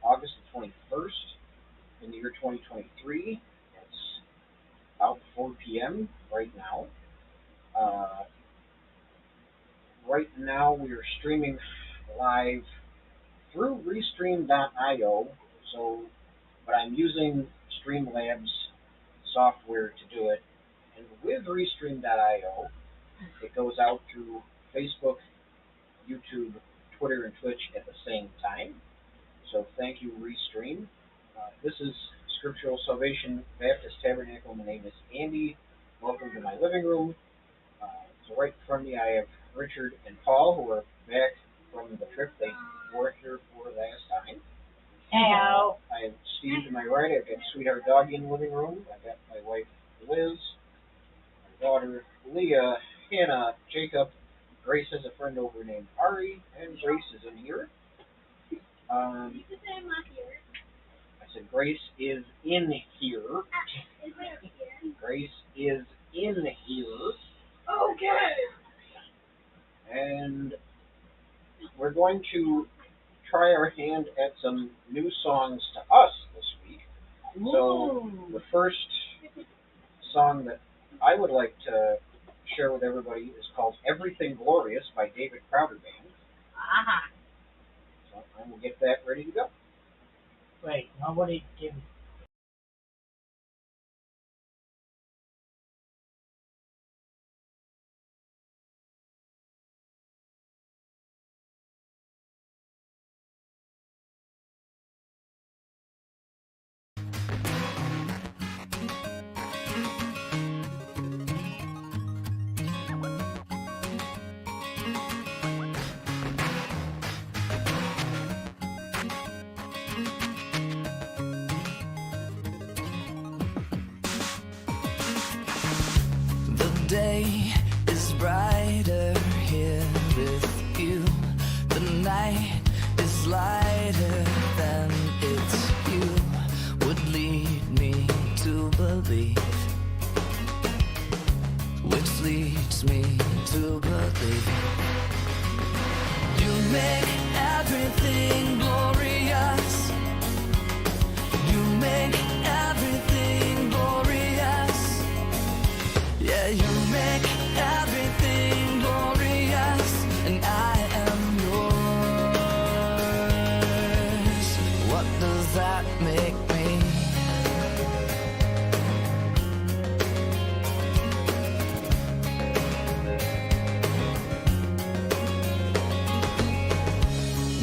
August the 21st in the year 2023. It's about 4 p.m. right now. Right now we are streaming live through Restream.io, but I'm using Streamlabs software to do it. And with Restream.io, it goes out through Facebook, YouTube, Twitter, and Twitch at the same time. So thank you, Restream. This is Scriptural Salvation Baptist Tabernacle. My name is Andy. Welcome to my living room. So right in front of me I have Richard and Paul, who are back from the trip they were here for last time. Hello. I have Steve to my right. I've got Sweetheart Doggy in the living room. I've got my wife Liz, my daughter Leah, Hannah, Jacob. Grace has a friend over named Ari, and Grace is in here. I said Grace is in here. Grace is in here. Okay. And we're going to try our hand at some new songs to us this week. So the first song that I would like to share with everybody is called Everything Glorious by David Crowder Band. So I will get that ready to go. Wait, nobody did. The day is brighter here with you. The night is lighter than it's you would lead me to believe, which leads me to believe you make everything glorious. You make everything glorious. Yeah, you make everything glorious, and I am yours. What does that make me?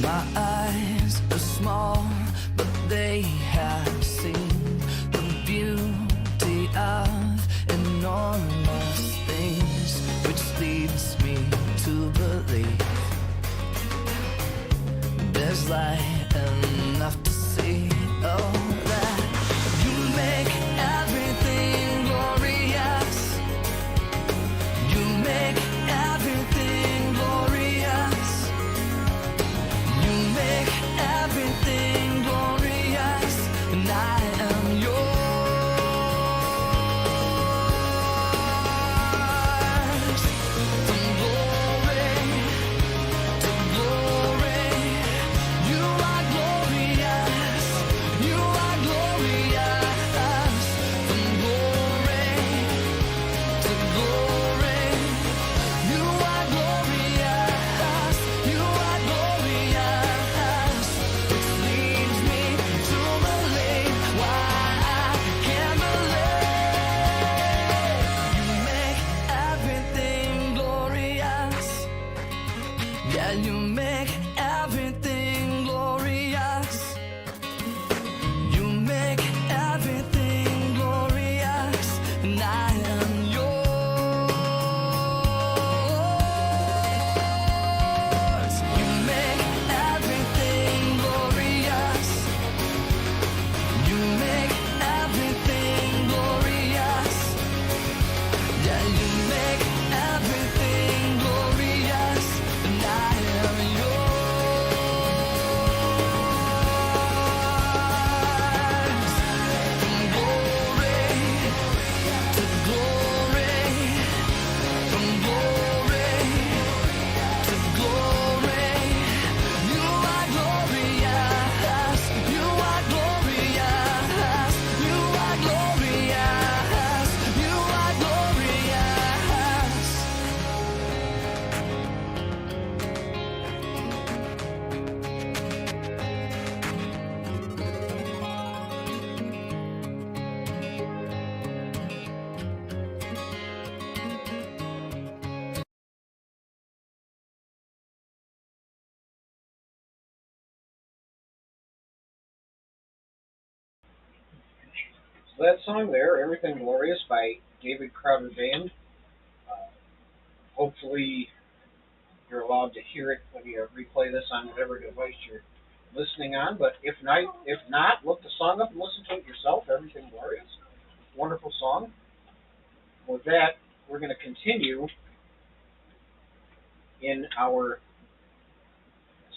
My eyes are small, but they have seen the beauty of enormous things, which leads me to believe there's light enough to see. Oh, that you make everything glorious. You make everything glorious. You make everything glorious, and I am yours. From glory to glory, you are glorious. That song there, Everything Glorious by David Crowder Band. Uh, hopefully you're allowed to hear it when you replay this on whatever device you're listening on. But if not, look the song up and listen to it yourself. Everything Glorious, wonderful song. With that, we're going to continue in our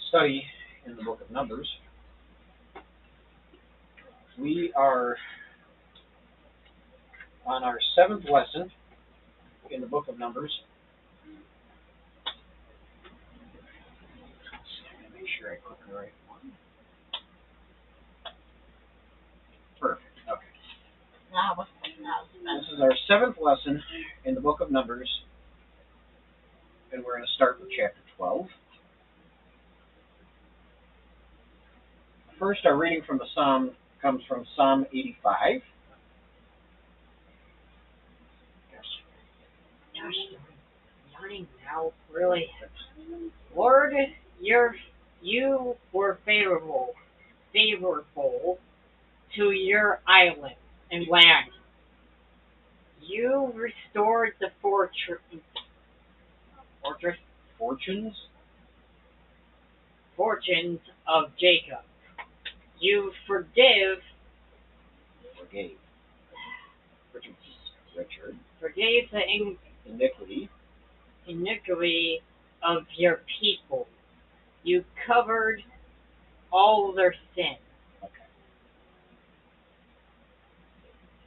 study in the book of Numbers. We are on our 7th lesson in the book of Numbers. Make sure I click the right one. Perfect. Okay. This is our 7th lesson in the book of Numbers, and we're going to start with chapter 12. First, our reading from the Psalm comes from Psalm 85. Josh, yawning now, really. Lord, you were favorable to your island and land. You restored the fortunes of Jacob. You forgave the iniquity of your people. You covered all their sin. Okay.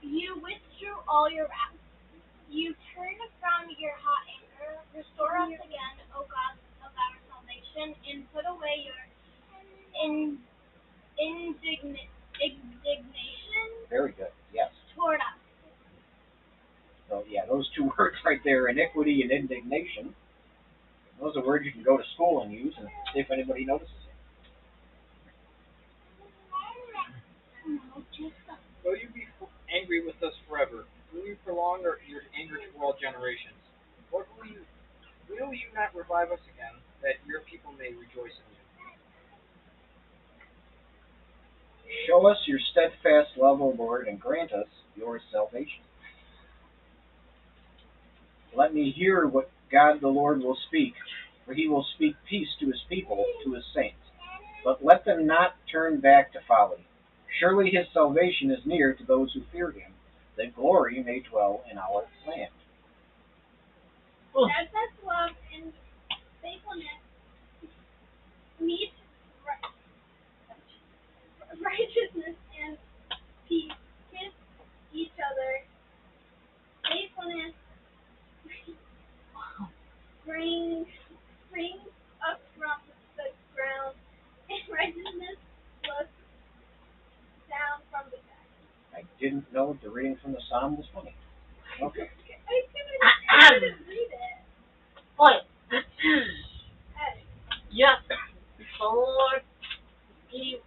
You withdrew all your wrath. You turned from your hot anger. Restore us again, O God of our salvation, and put away your indignation Very good. Yes. toward us. So, yeah, those two words right there, iniquity and indignation, those are words you can go to school and use and see if anybody notices it. Will you be angry with us forever? Will you prolong your anger to all generations? Or will you not revive us again, that your people may rejoice in you? Show us your steadfast love, O Lord, and grant us your salvation. Let me hear what God the Lord will speak, for he will speak peace to his people, to his saints. But let them not turn back to folly. Surely his salvation is near to those who fear him, that glory may dwell in our land. Steadfast love and faithfulness meet righteousness and peace. Kiss each other. Faithfulness springs up from the ground, and righteousness looks down from the sky. I didn't know the reading from the Psalm was funny. Okay. I couldn't read it. What? Hey, Yes, the Lord gave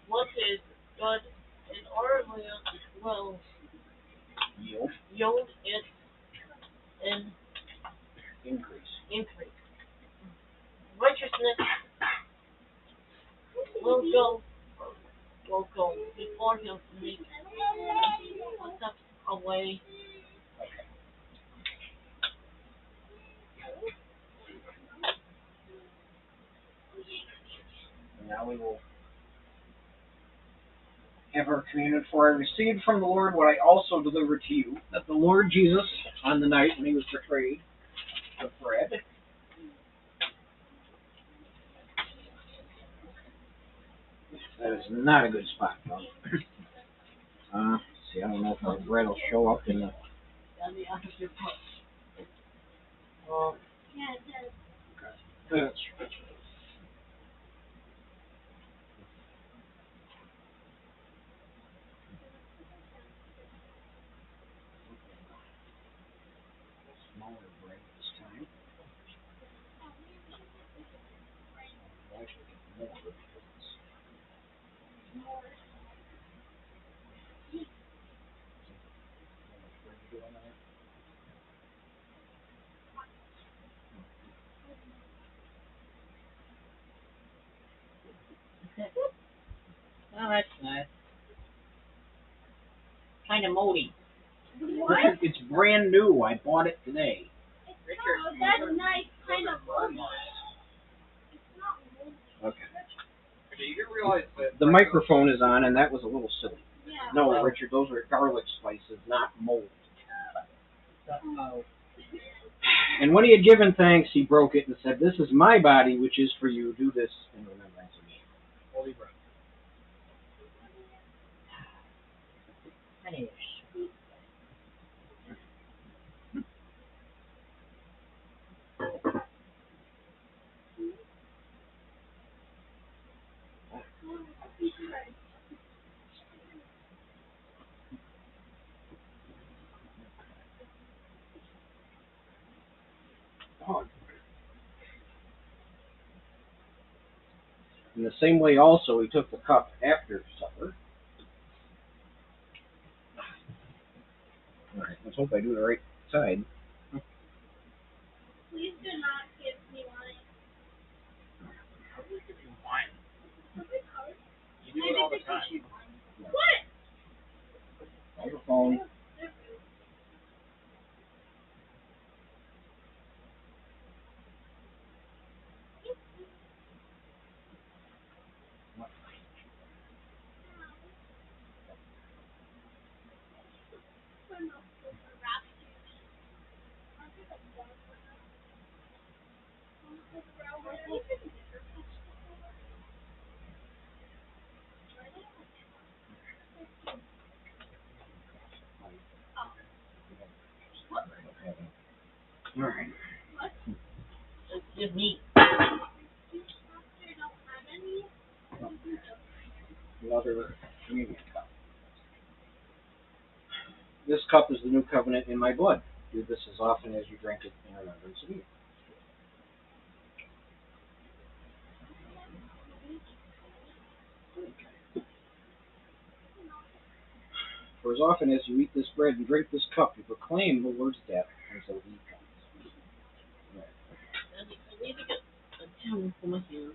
what is good, and our land will yield its increase. Righteousness will go before him to make steps away. And now we will have our communion. For I received from the Lord what I also delivered to you, that the Lord Jesus, on the night when he was betrayed, took bread. That is not a good spot, though. See, I don't know if my bread will show up in the... yeah, it does. Smaller bread this time. Oh, that's nice. kind of moldy. What? It's brand new. I bought it today. Richard, Oh, that's nice, kind of moldy. It's not moldy. Okay. do you realize that The microphone is on, and that was a little silly. Yeah. No, Richard, those are garlic spices, not mold. Uh-oh. And when he had given thanks, he broke it and said, "This is my body, which is for you. Do this in remembrance of me." Holy bread. Finish. In the same way also he took the cup after supper. All right, let's hope I do the right side. Please do not give me wine. How do we give you wine? You do Maybe it all the because time. you won. What? Microphone. All right. It's just neat. Another communion cup. This cup is the new covenant in my blood. Do this as often as you drink it in remembrance of me. For as often as you eat this bread and drink this cup, you proclaim the Lord's death until he comes. I need to get a towel for my hair.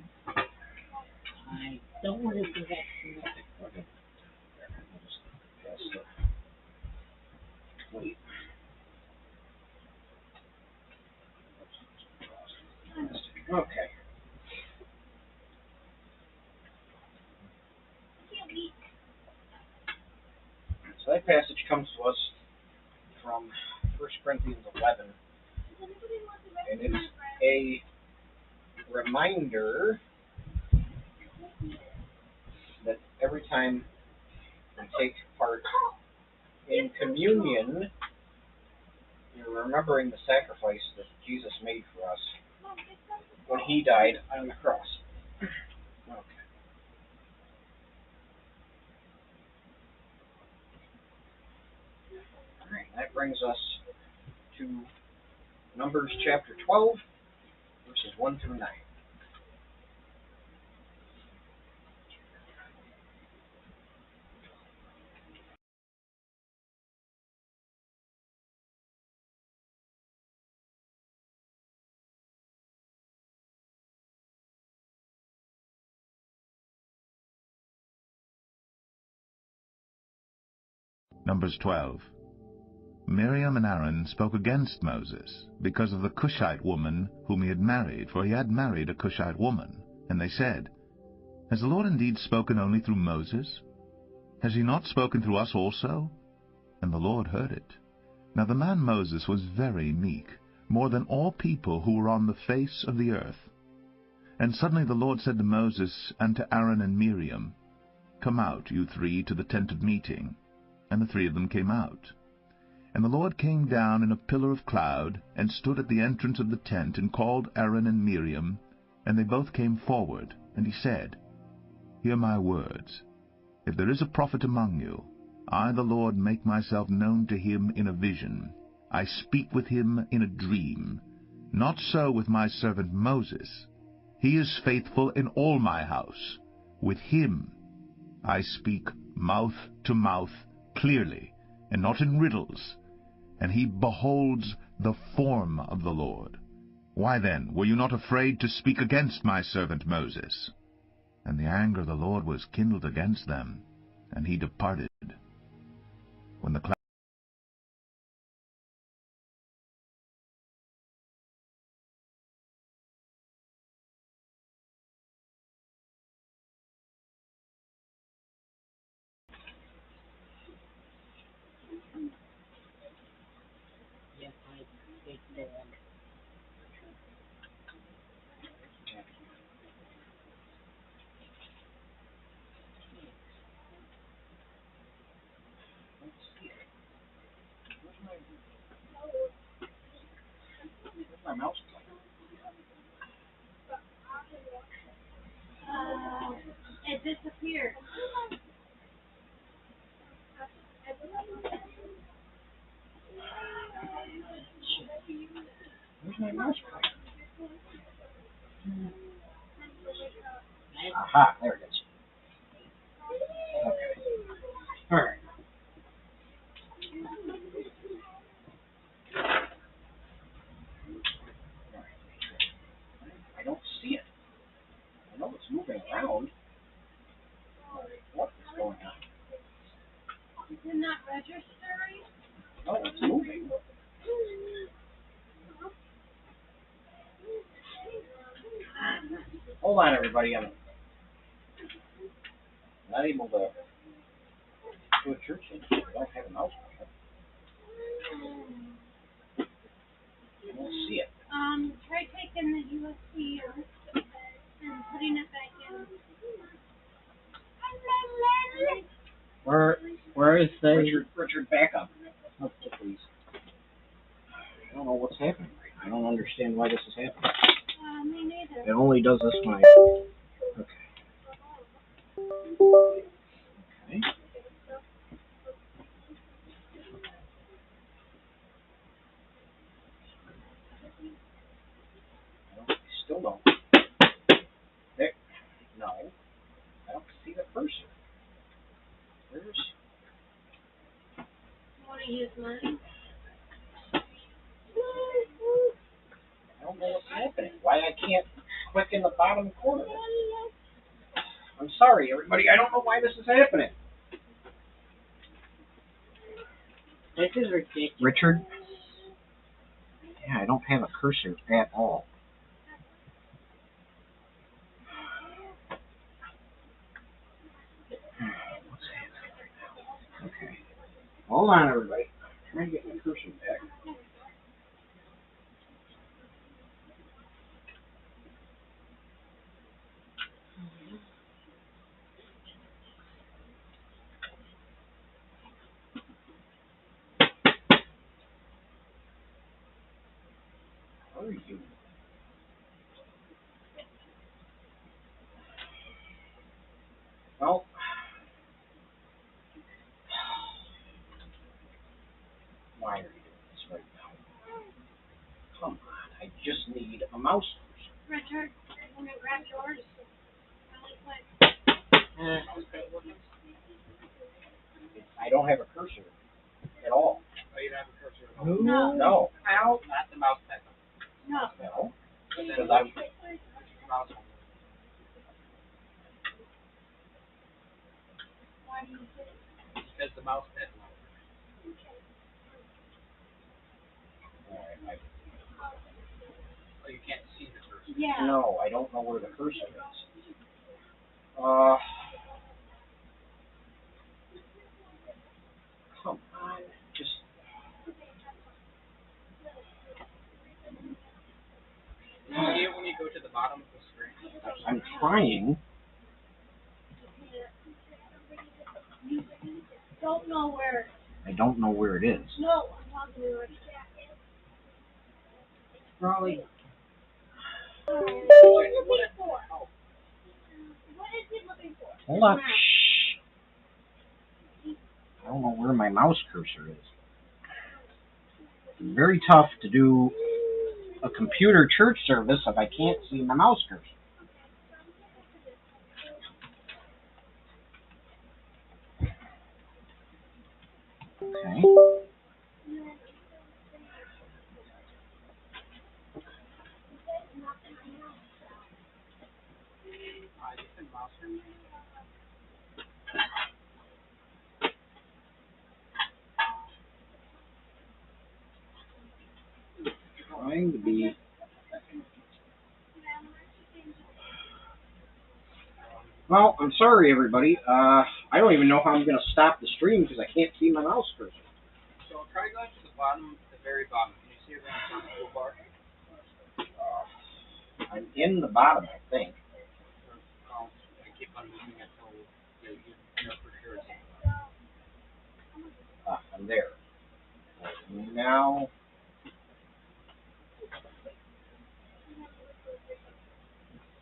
I don't want to do that. Okay. Pass the plate. Okay. So that passage comes to us from 1 Corinthians 11, and it's a reminder that every time we take part in communion, you're remembering the sacrifice that Jesus made for us when he died on the cross. Okay. All right, that brings us to Numbers chapter 12, verses 1 through 9. Numbers 12. Miriam and Aaron spoke against Moses because of the Cushite woman whom he had married, for he had married a Cushite woman. And they said, "Has the Lord indeed spoken only through Moses? Has he not spoken through us also?" And the Lord heard it. Now the man Moses was very meek, more than all people who were on the face of the earth. And suddenly the Lord said to Moses and to Aaron and Miriam, "Come out, you three, to the tent of meeting." And the three of them came out. And the Lord came down in a pillar of cloud, and stood at the entrance of the tent, and called Aaron and Miriam, and they both came forward. And he said, "Hear my words. If there is a prophet among you, I, the Lord, make myself known to him in a vision. I speak with him in a dream. Not so with my servant Moses. He is faithful in all my house. With him I speak mouth to mouth, clearly, and not in riddles, and he beholds the form of the Lord. Why then were you not afraid to speak against my servant Moses?" And the anger of the Lord was kindled against them, and he departed. When the Hold on, everybody. I'm not able to do a church in. I don't have a mouse. I don't see it. Try taking the USB and putting it back in. Where is the? Richard, back up. Up, please. I don't know what's happening. I don't understand why this is happening. Me neither. It only does this when I. Okay. Okay. I still don't. There. No. I don't see the cursor. Where's. Want to use mine? I don't know what's happening. Why I can't click in the bottom corner. I'm sorry, everybody. I don't know why this is happening. This is ridiculous. Richard? Yeah, I don't have a cursor at all. What's happening right now? Okay. Hold on, everybody. I'm trying to get my cursor back. Where are you? Well, why are you doing this right now? Come on, I just need a mouse cursor. Richard, I'm going to grab yours really quick. I don't have a cursor at all. Oh, you don't have a cursor at all? No. No. How? Not the mouse pad. No. No. But then Because I'm. the mouse pad. Why do you say it? Because the mouse pad. Oh, you can't see the cursor. Yeah. No, I don't know where the cursor is. Come on, just. You see it when you go to the bottom of the screen? I'm trying. You don't know where. I don't know where it is. No, I'm talking to you. Probably. What is he looking for? What is he looking for? Hold on. Shh. I don't know where my mouse cursor is. It's very tough to do a computer church service if I can't see my mouse cursor. Okay. Different mouse pad. Trying to be. Well, I'm sorry, everybody. I don't even know how I'm going to stop the stream because I can't see my mouse cursor. So try going to the bottom, the very bottom. Can you see it on the toolbar? I'm in the bottom, I think. I keep on moving it until you know for sure it's in. I'm there. Now.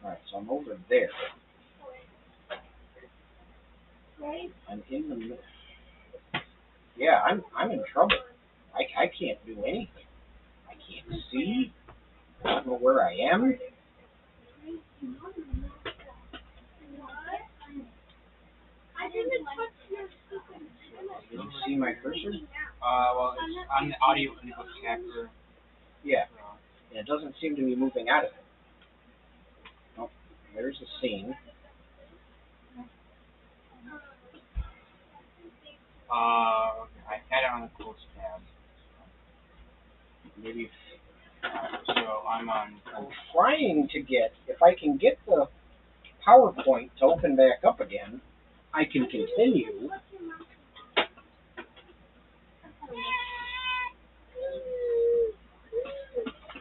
Alright, so I'm over there. I'm in the middle. Yeah, I'm in trouble. I can't do anything. I can't see. I don't know where I am. I didn't touch your stupid. Can you see my cursor? Well, it's on the audio input capture. Yeah. And it doesn't seem to be moving out of it. Oh, there's the scene. I had it on the close tab. Maybe. So I'm on. I'm trying to get, if I can get the PowerPoint to open back up again, I can continue.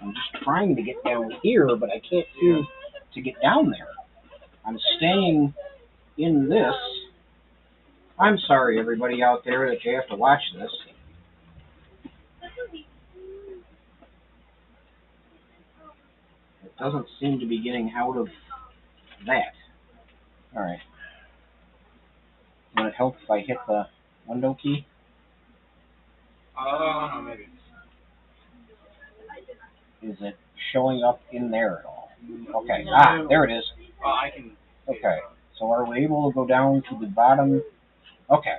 I'm just trying to get down here, but I can't seem to get down there. I'm staying in this. I'm sorry, everybody out there, that you have to watch this. It doesn't seem to be getting out of that. Alright. Would it help if I hit the window key? Maybe. Is it showing up in there at all? Okay. No. Ah, there it is. I can. Okay. So are we able to go down to the bottom? Okay.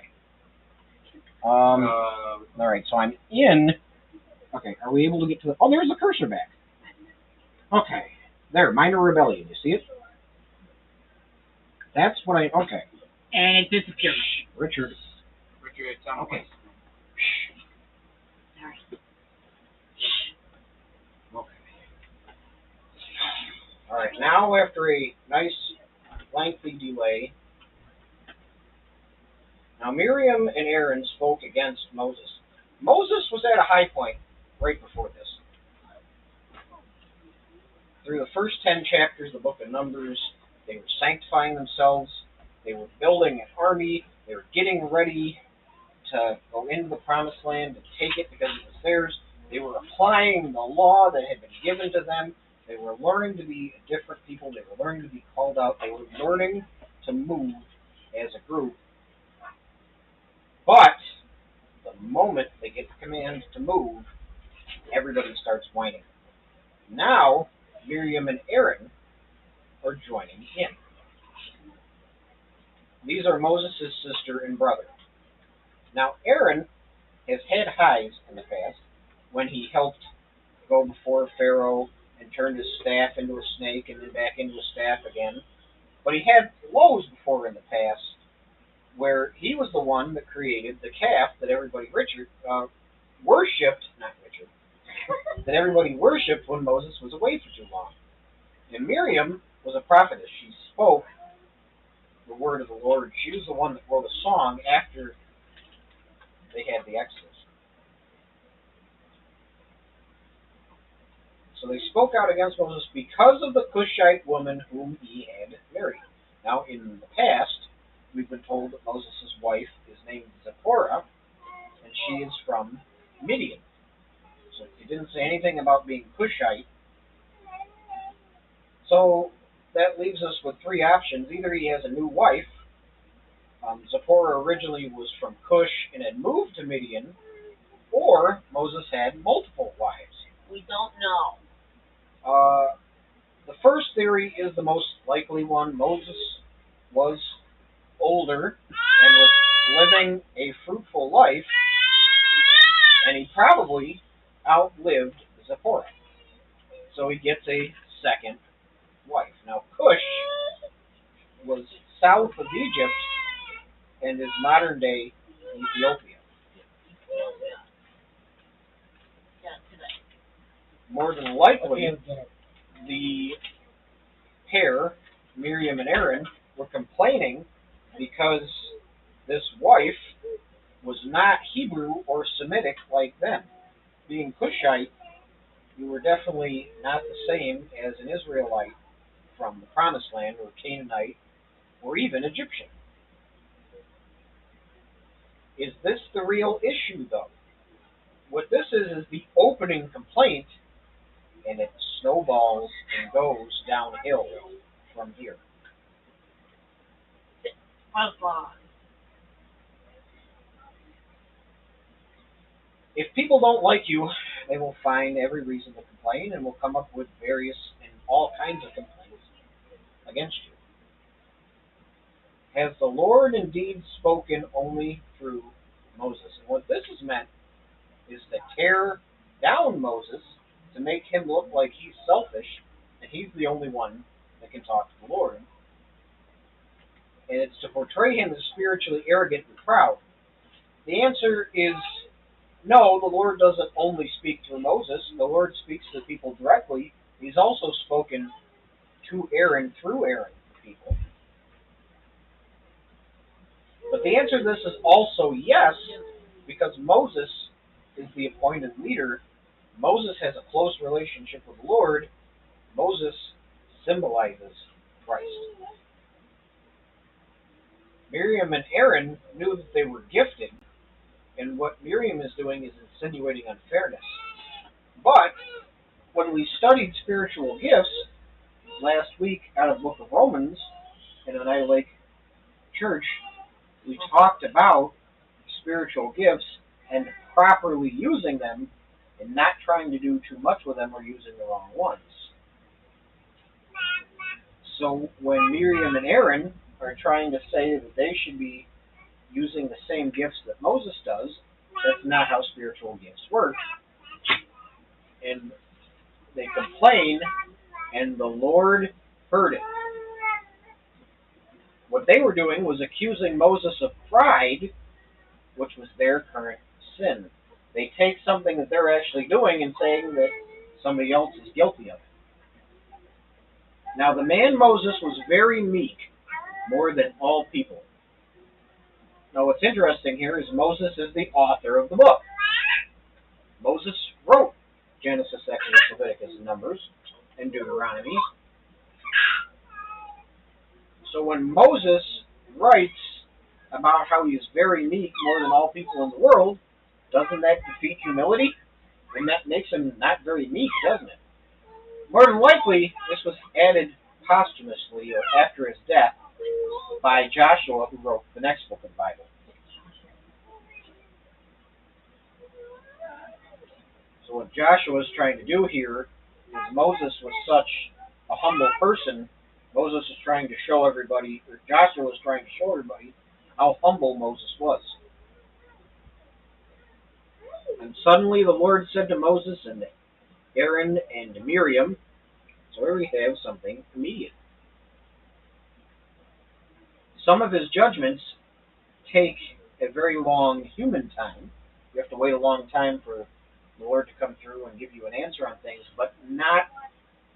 Alright, so I'm in. Okay, are we able to get to the... Oh, there's the cursor back. Okay. There, Minor Rebellion. You see it? That's what I... Okay. And it disappears. Richard. It's on Okay. Sorry. Okay. Alright, now after a nice lengthy delay, now Miriam and Aaron spoke against Moses. Moses was at a high point right before this. Through the first 10 chapters of the book of Numbers, they were sanctifying themselves, they were building an army, they were getting ready to go into the promised land and take it because it was theirs. They were applying the law that had been given to them. They were learning to be a different people. They were learning to be called out. They were learning to move as a group. But the moment they get the command to move, everybody starts whining. Now, Miriam and Aaron are joining in. These are Moses' sister and brother. Now, Aaron has had highs in the past when he helped go before Pharaoh and turned his staff into a snake and then back into a staff again. But he had lows before in the past where he was the one that created the calf that everybody worshipped, not Richard, that everybody worshipped when Moses was away for too long. And Miriam was a prophetess. She spoke the word of the Lord. She was the one that wrote a song after they had the Exodus. So they spoke out against Moses because of the Cushite woman whom he had married. Now, in the past, we've been told that Moses' wife is named Zipporah, and she is from Midian. So he didn't say anything about being Cushite. So that leaves us with three options. Either he has a new wife. Zipporah originally was from Cush and had moved to Midian, or Moses had multiple wives. We don't know. The first theory is the most likely one. Moses was older and was living a fruitful life, and he probably outlived Zipporah. So he gets a second wife. Now, Cush was south of Egypt and is modern-day Ethiopia. More than likely, the pair, Miriam and Aaron, were complaining because this wife was not Hebrew or Semitic like them. Being Cushite, you were definitely not the same as an Israelite from the Promised Land, or Canaanite, or even Egyptian. Is this the real issue, though? What this is the opening complaint, and it snowballs and goes downhill from here. If people don't like you, they will find every reason to complain and will come up with various and all kinds of complaints against you. Has the Lord indeed spoken only through Moses? And what this is meant is to tear down Moses to make him look like he's selfish and he's the only one that can talk to the Lord. And it's to portray him as spiritually arrogant and proud. The answer is no, the Lord doesn't only speak through Moses. The Lord speaks to the people directly. He's also spoken to Aaron through Aaron, the people? But the answer to this is also yes, because Moses is the appointed leader. Moses has a close relationship with the Lord. Moses symbolizes Christ. Miriam and Aaron knew that they were gifted, and what Miriam is doing is insinuating unfairness. But when we studied spiritual gifts last week out of the book of Romans in an Iowa Lake church, we talked about spiritual gifts and properly using them and not trying to do too much with them or using the wrong ones. So when Miriam and Aaron are trying to say that they should be using the same gifts that Moses does, that's not how spiritual gifts work. And they complain, and the Lord heard it. What they were doing was accusing Moses of pride, which was their current sin. They take something that they're actually doing and saying that somebody else is guilty of it. Now the man Moses was very meek, more than all people. Now what's interesting here is Moses is the author of the book. Moses wrote Genesis, Exodus, Leviticus, and Numbers, and Deuteronomy. So when Moses writes about how he is very meek, more than all people in the world, doesn't that defeat humility? And that makes him not very meek, doesn't it? More than likely, this was added posthumously or after his death by Joshua, who wrote the next book of the Bible. So what Joshua is trying to do here is Moses was such a humble person. Moses is trying to show everybody, or Joshua was trying to show everybody how humble Moses was. And suddenly the Lord said to Moses and Aaron and Miriam, so here we have something immediate. Some of his judgments take a very long human time. You have to wait a long time for the Lord to come through and give you an answer on things, but not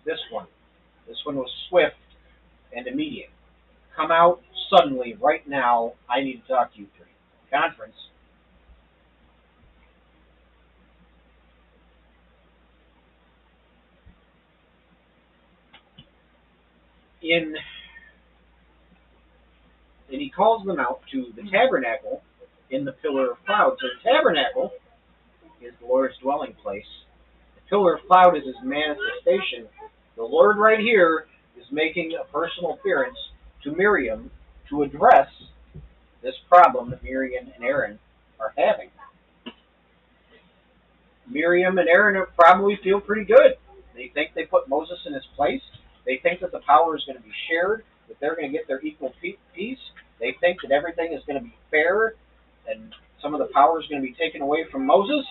this one. This one was swift and immediate. Come out suddenly, right now, I need to talk to you three. Conference. And he calls them out to the tabernacle in the pillar of cloud. So the tabernacle is the Lord's dwelling place. The pillar of cloud is his manifestation. The Lord right here is making a personal appearance to Miriam to address this problem that Miriam and Aaron are having. Miriam and Aaron probably feel pretty good. They think they put Moses in his place. They think that the power is going to be shared, that they're going to get their equal piece. They think that everything is going to be fair, and some of the power is going to be taken away from Moses.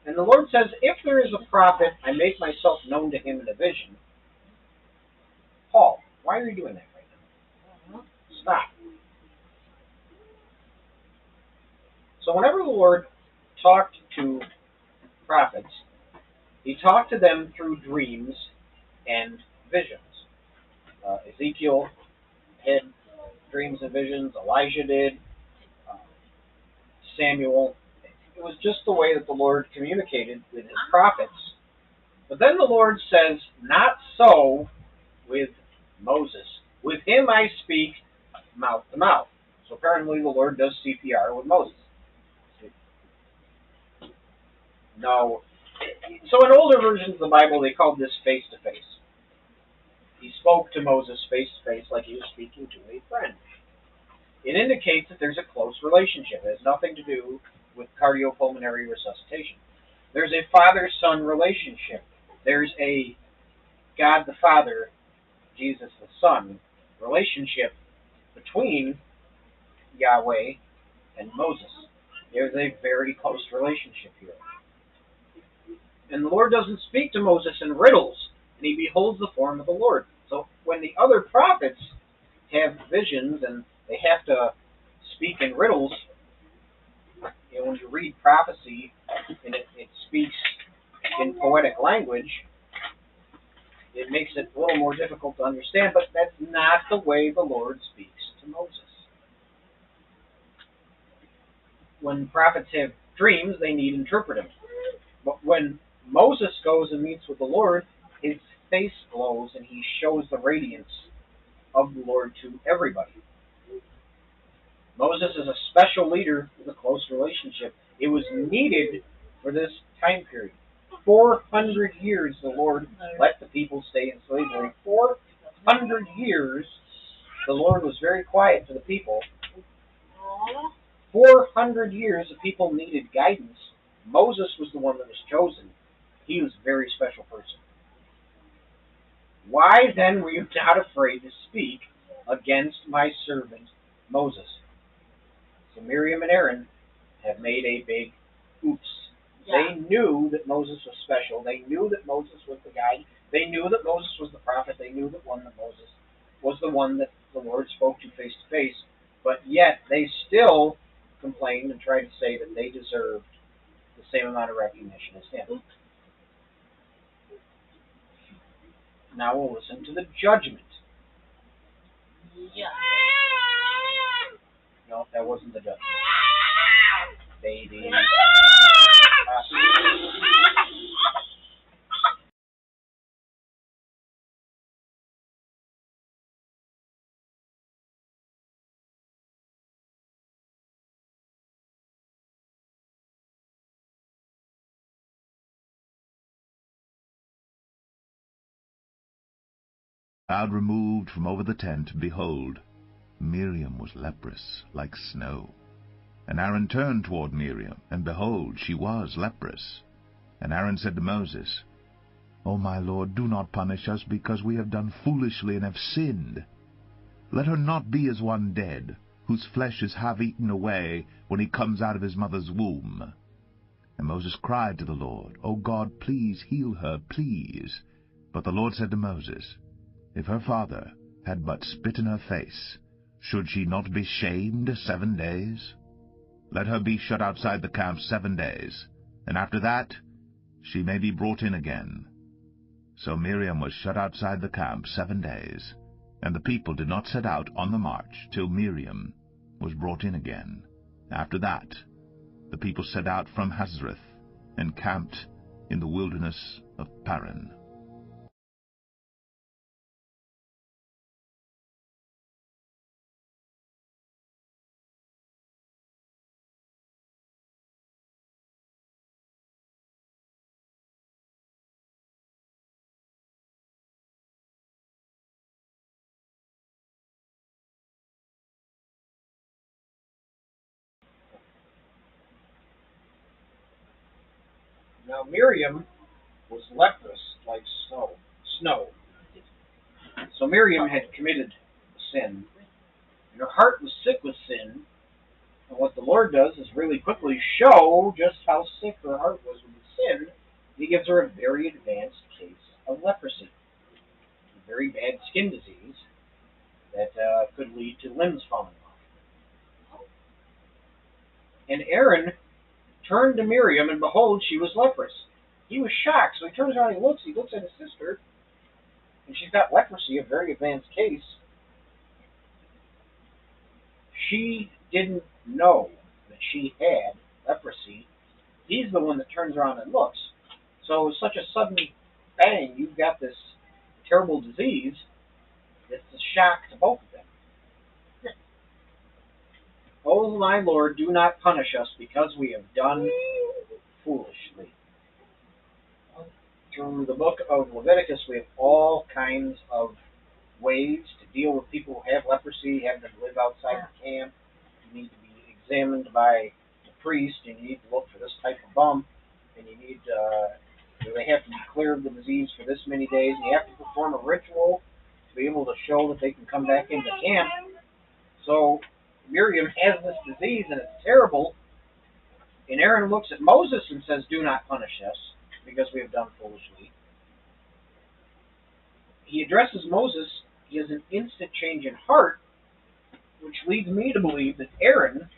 And the Lord says, if there is a prophet, I make myself known to him in a vision. Paul, why are you doing that right now? Stop. So whenever the Lord talked to prophets, he talked to them through dreams and visions. Ezekiel had dreams and visions. Elijah did. Samuel. It was just the way that the Lord communicated with his prophets. But then the Lord says, not so with Moses. With him I speak mouth to mouth. So apparently the Lord does CPR with Moses. No. So in older versions of the Bible, they called this face-to-face. He spoke to Moses face-to-face like he was speaking to a friend. It indicates that there's a close relationship. It has nothing to do with cardiopulmonary resuscitation. There's a father-son relationship. There's a God the Father, Jesus the Son relationship between Yahweh and Moses. There's a very close relationship here. And the Lord doesn't speak to Moses in riddles, and he beholds the form of the Lord. So when the other prophets have visions and they have to speak in riddles, when you read prophecy and it speaks in poetic language, it makes it a little more difficult to understand, but that's not the way the Lord speaks to Moses. When prophets have dreams, they need interpreting. But when Moses goes and meets with the Lord, his face glows and he shows the radiance of the Lord to everybody. Moses is a special leader with a close relationship. It was needed for this time period. 400 years the Lord let the people stay in slavery. 400 years the Lord was very quiet to the people. 400 years the people needed guidance. Moses was the one that was chosen. He was a very special person. Why then were you not afraid to speak against my servant Moses? So Miriam and Aaron have made a big oops. Yeah. They knew that Moses was special. They knew that Moses was the guide. They knew that Moses was the prophet. They knew that Moses was the one that the Lord spoke to face. But yet they still complained and tried to say that they deserved the same amount of recognition as him. Now we'll listen to the judgment. Yeah. No, that wasn't the judgment. Baby. Cloud removed from over the tent, behold, Miriam was leprous like snow. And Aaron turned toward Miriam, and behold, she was leprous. And Aaron said to Moses, O my Lord, do not punish us, because we have done foolishly and have sinned. Let her not be as one dead, whose flesh is half eaten away when he comes out of his mother's womb. And Moses cried to the Lord, O God, please heal her, please. But the Lord said to Moses, If her father had but spit in her face, should she not be shamed 7 days? Let her be shut outside the camp 7 days, and after that she may be brought in again. So Miriam was shut outside the camp 7 days, and the people did not set out on the march till Miriam was brought in again. After that the people set out from Hazareth, and camped in the wilderness of Paran. Now Miriam was leprous like snow. So Miriam had committed sin, and her heart was sick with sin. And what the Lord does is really quickly show just how sick her heart was with sin. He gives her a very advanced case of leprosy, a very bad skin disease that could lead to limbs falling off. And Aaron turned to Miriam, and behold, she was leprous. He was shocked, so he turns around and he looks at his sister, and she's got leprosy, a very advanced case. She didn't know that she had leprosy. He's the one that turns around and looks. So it's such a sudden bang, you've got this terrible disease, it's a shock to both of them. O my Lord, do not punish us, because we have done foolishly. Through the book of Leviticus, we have all kinds of ways to deal with people who have leprosy, have them live outside the camp. You need to be examined by the priest, and you need to look for this type of bump, and you need they have to be clear of the disease for this many days, and you have to perform a ritual to be able to show that they can come back into camp. So Miriam has this disease, and it's terrible. And Aaron looks at Moses and says, do not punish us, because we have done foolishly. He addresses Moses. He has an instant change in heart, which leads me to believe that Aaron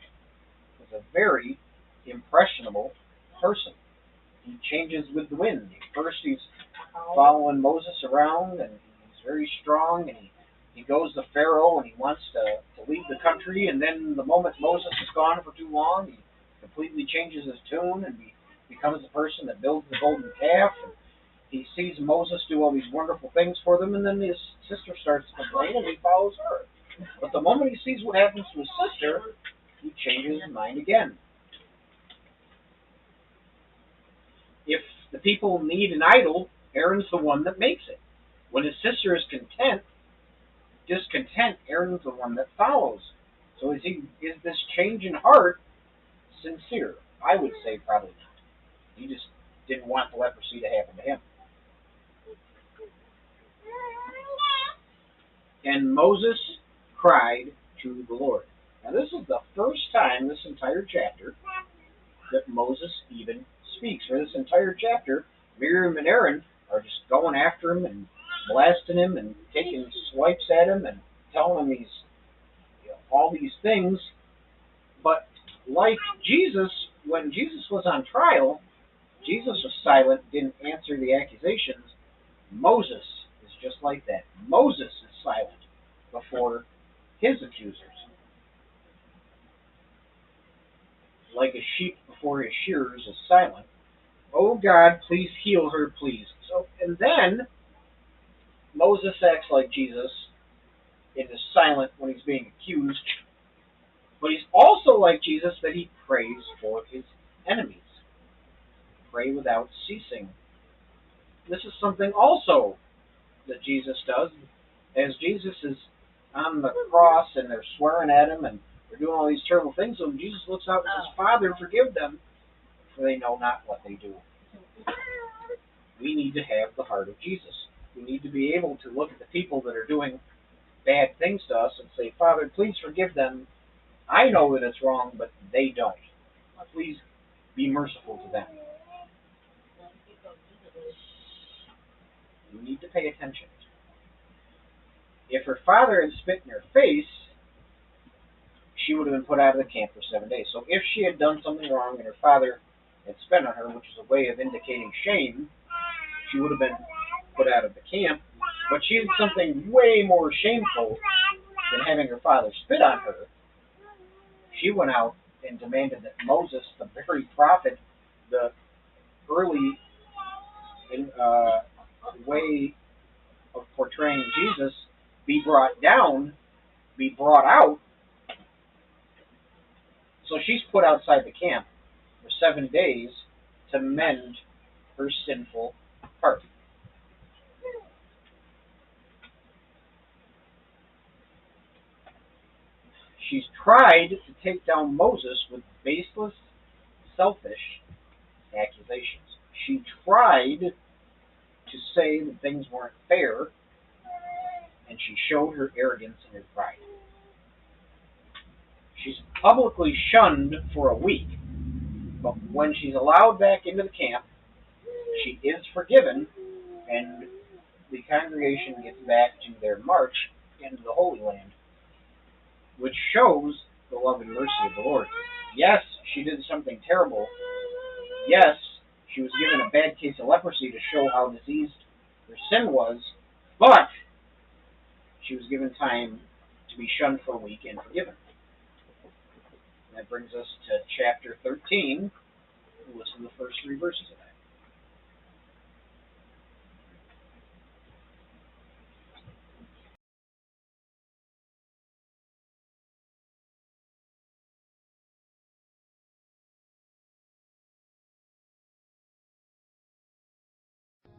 is a very impressionable person. He changes with the wind. First he's following Moses around, and he's very strong, and he goes to Pharaoh, and he wants to leave the country, and then the moment Moses is gone for too long, he completely changes his tune and becomes the person that builds the golden calf. And he sees Moses do all these wonderful things for them, and then his sister starts to complain, and he follows her. But the moment he sees what happens to his sister, he changes his mind again. If the people need an idol, Aaron's the one that makes it. When his sister is discontent, Aaron's the one that follows. So is this change in heart sincere? I would say probably not. He just didn't want the leprosy to happen to him. And Moses cried to the Lord. Now this is the first time this entire chapter that Moses even speaks. For this entire chapter, Miriam and Aaron are just going after him and blasting him and taking swipes at him and telling him all these things. But like Jesus, when Jesus was on trial, Jesus was silent, didn't answer the accusations. Moses is just like that. Moses is silent before his accusers. Like a sheep before his shearers is silent. Oh God, please heal her, please. So, and then Moses acts like Jesus and is silent when he's being accused. But he's also like Jesus that he prays for his enemies. Pray without ceasing. This is something also that Jesus does. As Jesus is on the cross and they're swearing at him and they're doing all these terrible things, so Jesus looks out and says, Father, forgive them, for they know not what they do. We need to have the heart of Jesus. We need to be able to look at the people that are doing bad things to us and say, Father, please forgive them. I know that it's wrong, but they don't. Please be merciful to them. You need to pay attention. If her father had spit in her face, she would have been put out of the camp for 7 days. So if she had done something wrong and her father had spit on her, which is a way of indicating shame, she would have been put out of the camp. But she did something way more shameful than having her father spit on her. She went out and demanded that Moses, the very prophet, the early way of portraying Jesus, be brought down, be brought out. So she's put outside the camp for 7 days to mend her sinful heart. She's tried to take down Moses with baseless, selfish accusations. She tried to say that things weren't fair, and she showed her arrogance and her pride. She's publicly shunned for a week, but when she's allowed back into the camp, she is forgiven, and the congregation gets back to their march into the Holy Land, which shows the love and mercy of the Lord. Yes, she did something terrible. Yes, she was given a bad case of leprosy to show how diseased her sin was, but she was given time to be shunned for a week and forgiven. And that brings us to chapter 13. We'll listen to the first 3 verses of that.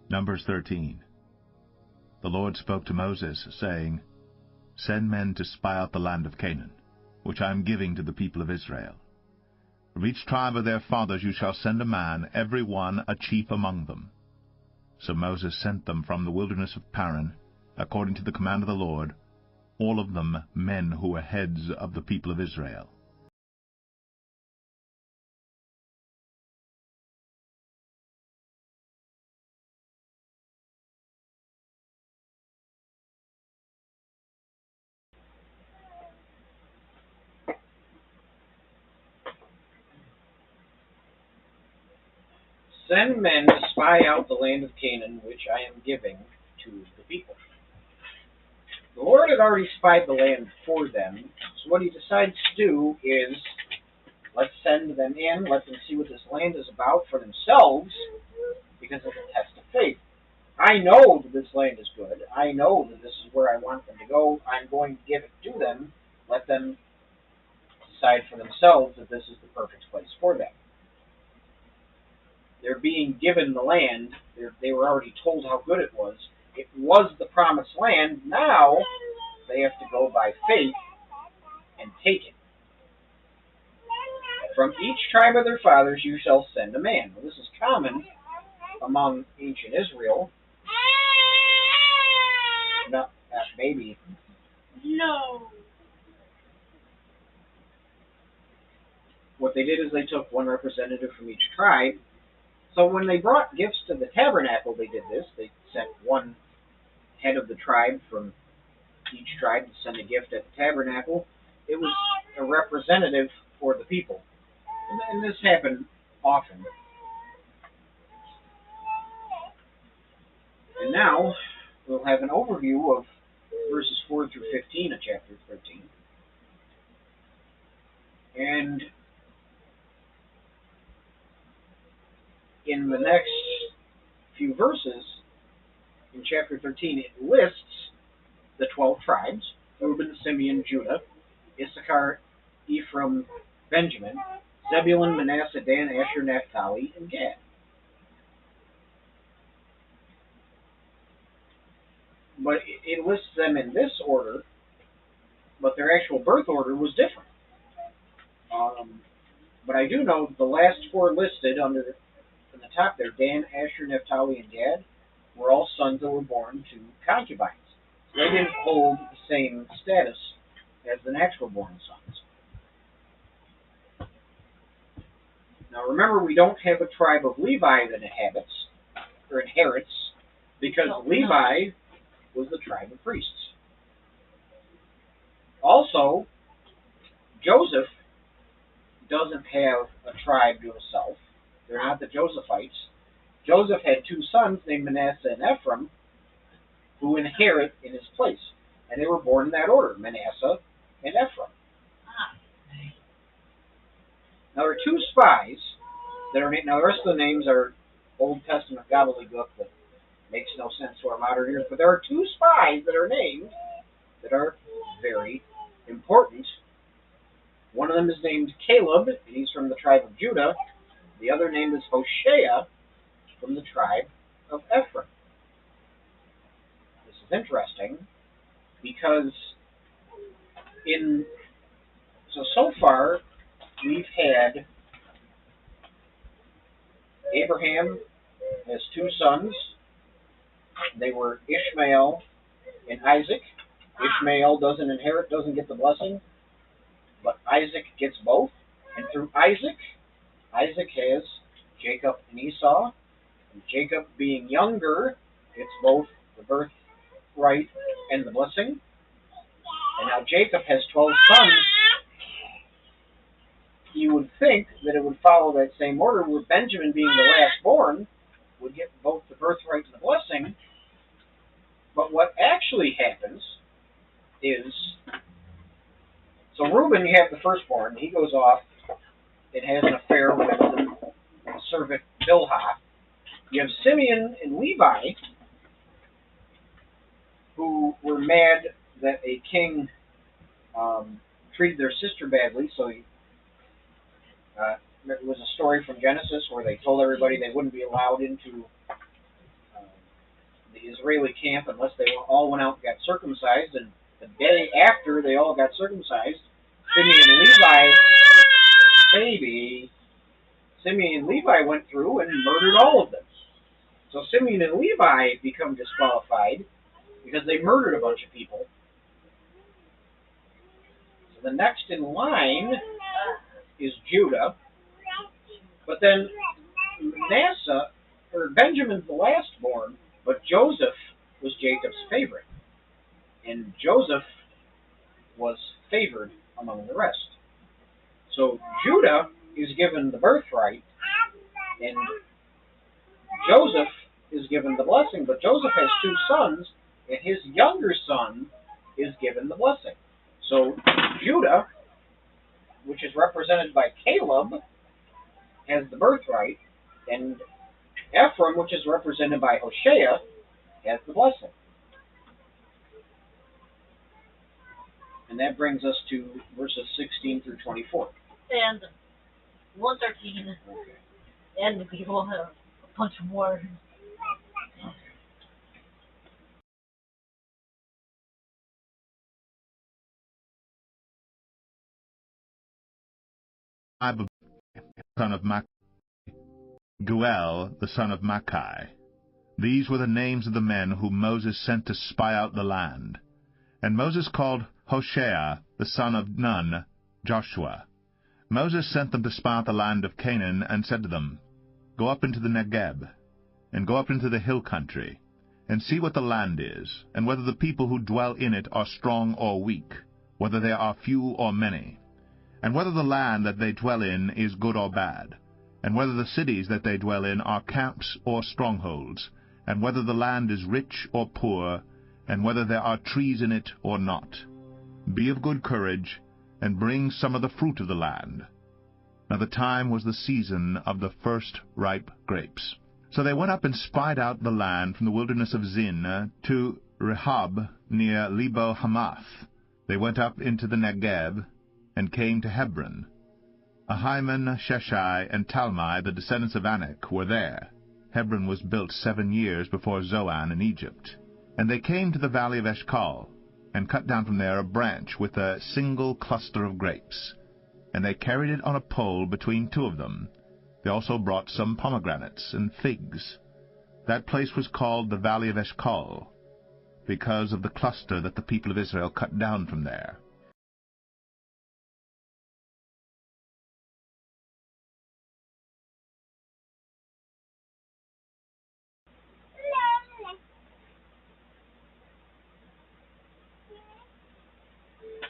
Numbers 13. The Lord spoke to Moses, saying, Send men to spy out the land of Canaan, which I am giving to the people of Israel. From each tribe of their fathers you shall send a man, every one a chief among them. So Moses sent them from the wilderness of Paran, according to the command of the Lord, all of them men who were heads of the people of Israel. Send men to spy out the land of Canaan, which I am giving to the people. The Lord had already spied the land for them, so what he decides to do is, let's send them in, let them see what this land is about for themselves, because it's a test of faith. I know that this land is good. I know that this is where I want them to go. I'm going to give it to them. Let them decide for themselves that this is the perfect place for them. They're being given the land. They were already told how good it was. It was the promised land. Now they have to go by faith and take it. From each tribe of their fathers you shall send a man. Well, this is common among ancient Israel. No, that baby. No. What they did is they took one representative from each tribe. So when they brought gifts to the tabernacle, they did this. They sent one head of the tribe from each tribe to send a gift at the tabernacle. It was a representative for the people. And this happened often. And now we'll have an overview of verses 4 through 15 of chapter 13. And in the next few verses, in chapter 13, it lists the 12 tribes: Reuben, Simeon, Judah, Issachar, Ephraim, Benjamin, Zebulun, Manasseh, Dan, Asher, Naphtali, and Gad. But it lists them in this order, but their actual birth order was different. But I do know that the last four listed in the top there, Dan, Asher, Naphtali, and Gad, were all sons that were born to concubines. So they didn't hold the same status as the natural born sons. Now remember, we don't have a tribe of Levi that inherits, because Levi was the tribe of priests. Also, Joseph doesn't have a tribe to himself. They're not the Josephites. Joseph had two sons named Manasseh and Ephraim who inherit in his place. And they were born in that order, Manasseh and Ephraim. Now there are two spies that are named. Now the rest of the names are Old Testament gobbledygook that makes no sense to our modern ears. But there are two spies that are named that are very important. One of them is named Caleb, and he's from the tribe of Judah. The other name is Hoshea, from the tribe of Ephraim. This is interesting because so far we've had Abraham has two sons. They were Ishmael and Isaac. Ishmael doesn't inherit, doesn't get the blessing, but Isaac gets both. And through Isaac has Jacob and Esau. And Jacob, being younger, gets both the birthright and the blessing. And now Jacob has 12 sons. You would think that it would follow that same order, where Benjamin, being the last born, would get both the birthright and the blessing. But what actually happens is, so Reuben, you have the firstborn. He goes off and has an affair with the servant Bilhah. You have Simeon and Levi, who were mad that a king treated their sister badly. So there was a story from Genesis where they told everybody they wouldn't be allowed into the Israeli camp unless they all went out and got circumcised. And the day after they all got circumcised, Simeon and Levi went through and murdered all of them. So Simeon and Levi become disqualified because they murdered a bunch of people. So the next in line is Judah. But then Benjamin's the last born, but Joseph was Jacob's favorite. And Joseph was favored among the rest. So Judah is given the birthright, and Joseph is given the blessing, but Joseph has two sons, and his younger son is given the blessing. So Judah, which is represented by Caleb, has the birthright, and Ephraim, which is represented by Hoshea, has the blessing. And that brings us to verses 16 through 24. And 113. Okay. And we will have a bunch more. Tribe of son of Machi, Guel, the son of Machi. These were the names of the men whom Moses sent to spy out the land. And Moses called Hoshea, the son of Nun, Joshua. Moses sent them to spy out the land of Canaan, and said to them, Go up into the Negeb, and go up into the hill country, and see what the land is, and whether the people who dwell in it are strong or weak, whether there are few or many, and whether the land that they dwell in is good or bad, and whether the cities that they dwell in are camps or strongholds, and whether the land is rich or poor, and whether there are trees in it or not. Be of good courage, and bring some of the fruit of the land. Now the time was the season of the first ripe grapes. So they went up and spied out the land from the wilderness of Zin to Rehob near Lebo Hamath. They went up into the Negeb, and came to Hebron. Ahiman, Sheshai, and Talmai, the descendants of Anak, were there. Hebron was built 7 years before Zoan in Egypt. And they came to the valley of Eshcol, and cut down from there a branch with a single cluster of grapes. And they carried it on a pole between two of them. They also brought some pomegranates and figs. That place was called the valley of Eshcol, because of the cluster that the people of Israel cut down from there.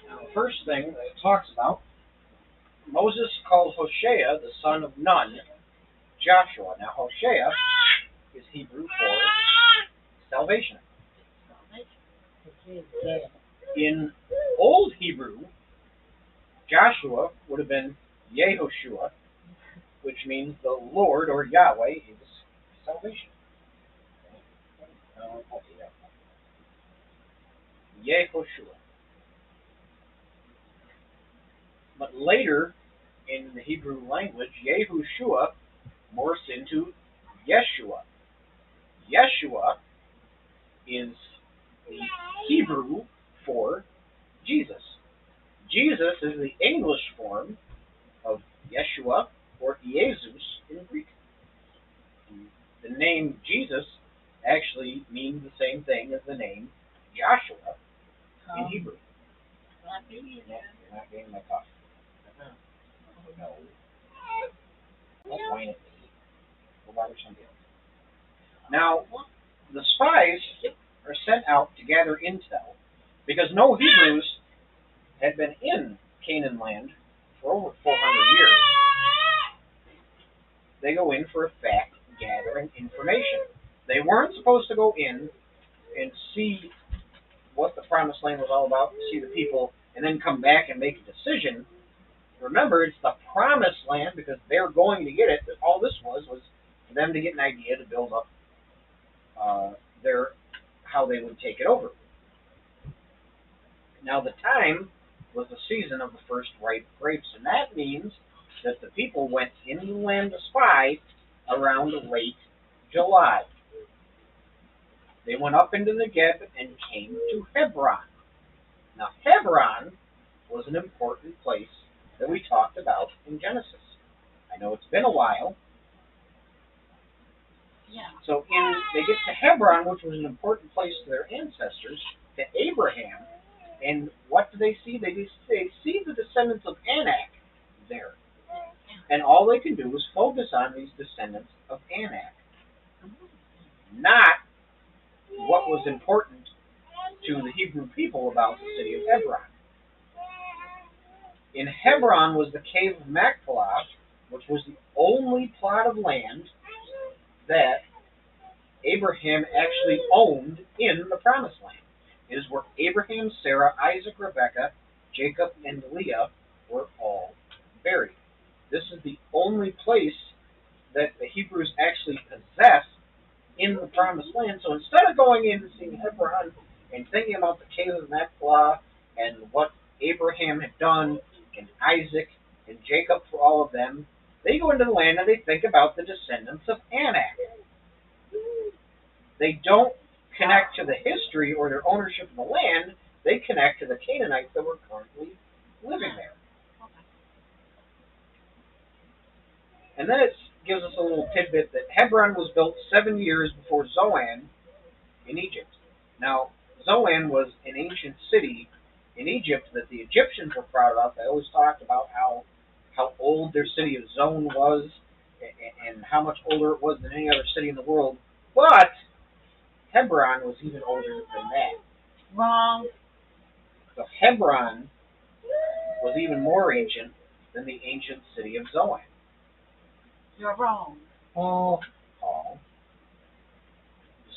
Now, the first thing that it talks about, Moses called Hoshea, the son of Nun, Joshua. Now, Hoshea is Hebrew for salvation. In Old Hebrew, Joshua would have been Yehoshua, which means the Lord or Yahweh is salvation. Yehoshua. But later, in the Hebrew language, Yehoshua morphs into Yeshua. Yeshua is the Hebrew for Jesus. Jesus is the English form of Yeshua or Jesus in Greek. The name Jesus actually means the same thing as the name Joshua in Hebrew. You're not getting my coffee. No. Don't whine at me. Go bother somebody else. Now, the spies are sent out to gather intel because no Hebrews had been in Canaan land for over 400 years. They go in for a fact-gathering information. They weren't supposed to go in and see what the promised land was all about, see the people, and then come back and make a decision. Remember, it's the promised land because they're going to get it. All this was for them to get an idea to build up how they would take it over. Now, the time was the season of the first ripe grapes, and that means that the people went into the land to spy around late July. They went up into the Negeb and came to Hebron. Now, Hebron was an important place that we talked about in Genesis. I know it's been a while. Yeah. So they get to Hebron, which was an important place to their ancestors, to Abraham, and what do they see? They see the descendants of Anak there. And all they can do is focus on these descendants of Anak, not what was important to the Hebrew people about the city of Hebron. In Hebron was the cave of Machpelah, which was the only plot of land that Abraham actually owned in the Promised Land. It is where Abraham, Sarah, Isaac, Rebekah, Jacob, and Leah were all buried. This is the only place that the Hebrews actually possess in the Promised Land. So instead of going in and seeing Hebron and thinking about the caves of Machpelah and what Abraham had done and Isaac and Jacob for all of them, they go into the land and they think about the descendants of Anak. They don't connect to the history or their ownership of the land. They connect to the Canaanites that were currently living there. And then it gives us a little tidbit that Hebron was built 7 years before Zoan in Egypt. Now, Zoan was an ancient city in Egypt that the Egyptians were proud of. They always talked about how old their city of Zoan was and how much older it was than any other city in the world. But Hebron was even older than that. Wrong. So Hebron was even more ancient than the ancient city of Zoan. You're wrong. Paul.